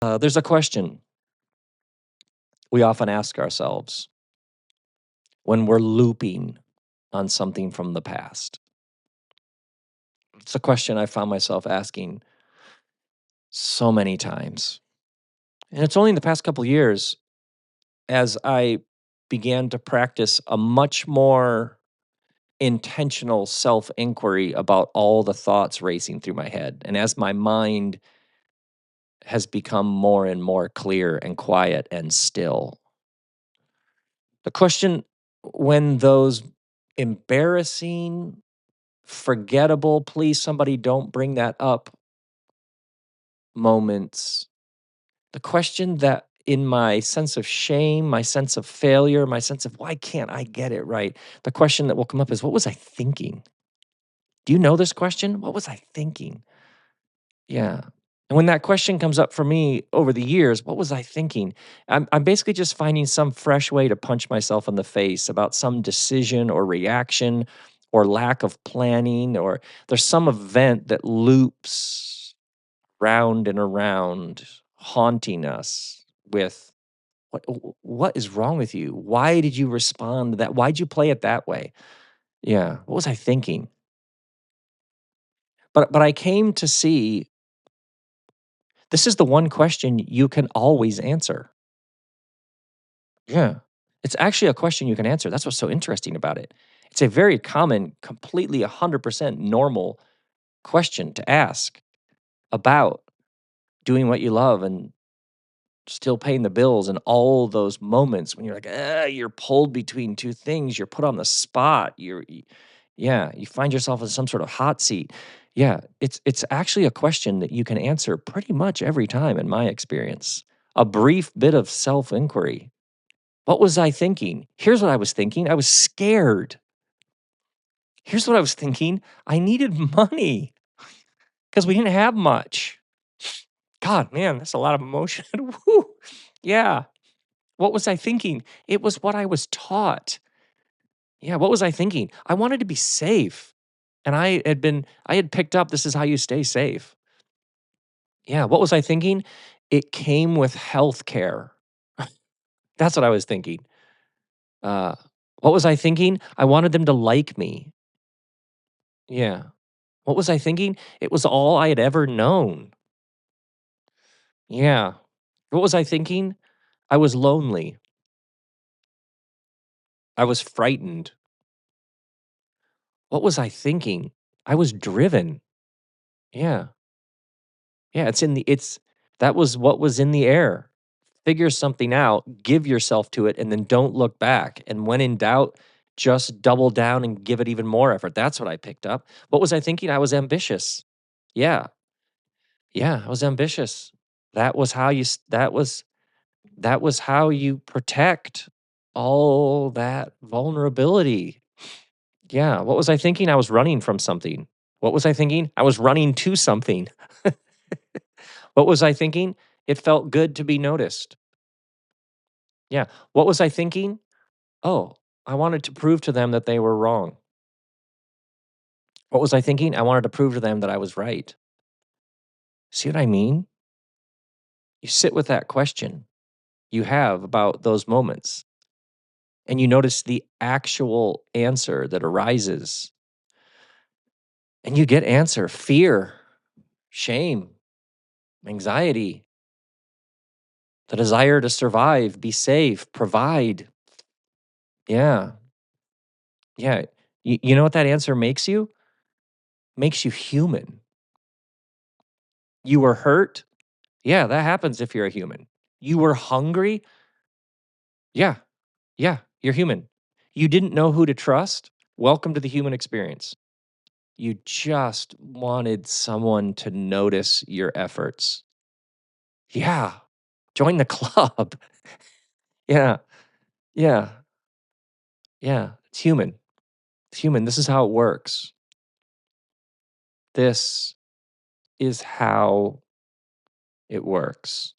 There's a question we often ask ourselves when we're looping on something from the past. It's a question I found myself asking so many times. And it's only in the past couple years as I began to practice a much more intentional self inquiry about all the thoughts racing through my head. And as my mind has become more and more clear and quiet and still, the question when those embarrassing, forgettable, please somebody don't bring that up moments, the question that in my sense of shame, my sense of failure, my sense of why can't I get it right, the question that will come up is what was I thinking? Do you know this question? What was I thinking? Yeah. And when that question comes up for me over the years, what was I thinking? I'm basically just finding some fresh way to punch myself in the face about some decision or reaction or lack of planning, or there's some event that loops round and around, haunting us with what is wrong with you? Why did you respond to that? Why'd you play it that way? Yeah. What was I thinking? But I came to see this is the one question you can always answer. Yeah. It's actually a question you can answer. That's what's so interesting about it. It's a very common, completely 100% normal question to ask about doing what you love and still paying the bills and all those moments when you're like, you're pulled between two things. You're put on the spot. Yeah, you find yourself in some sort of hot seat. Yeah, it's actually a question that you can answer pretty much every time in my experience. A brief bit of self-inquiry. What was I thinking? Here's what I was thinking. I was scared. Here's what I was thinking. I needed money because we didn't have much. God, man, that's a lot of emotion. Woo. Yeah. What was I thinking? It was what I was taught. Yeah, what was I thinking? I wanted to be safe. And I had picked up this is how you stay safe. Yeah, what was I thinking? It came with healthcare. That's what I was thinking. Uh, what was I thinking? I wanted them to like me. Yeah. What was I thinking? It was all I had ever known. Yeah. What was I thinking? I was lonely. I was frightened. What was I thinking? I was driven. Yeah. Yeah, it's that was what was in the air. Figure something out, give yourself to it, and then don't look back. And when in doubt, just double down and give it even more effort. That's what I picked up. What was I thinking? I was ambitious. Yeah. Yeah, I was ambitious. That was how you that was how you protect all that vulnerability. Yeah, what was I thinking? I was running from something. What was I thinking? I was running to something. What was I thinking? It felt good to be noticed. Yeah. What was I thinking? Oh, I wanted to prove to them that they were wrong. What was I thinking? I wanted to prove to them that I was right. See what I mean? You sit with that question you have about those moments and you notice the actual answer that arises. And you get answer fear, shame, anxiety, the desire to survive, be safe, provide. Yeah. Yeah. You know what that answer makes you? Makes you human. You were hurt? Yeah, that happens if you're a human. You were hungry? Yeah, yeah, you're human. You didn't know who to trust? Welcome to the human experience. You just wanted someone to notice your efforts. Yeah, join the club. Yeah, yeah, yeah. It's human. It's human. This is how it works. This is how it works.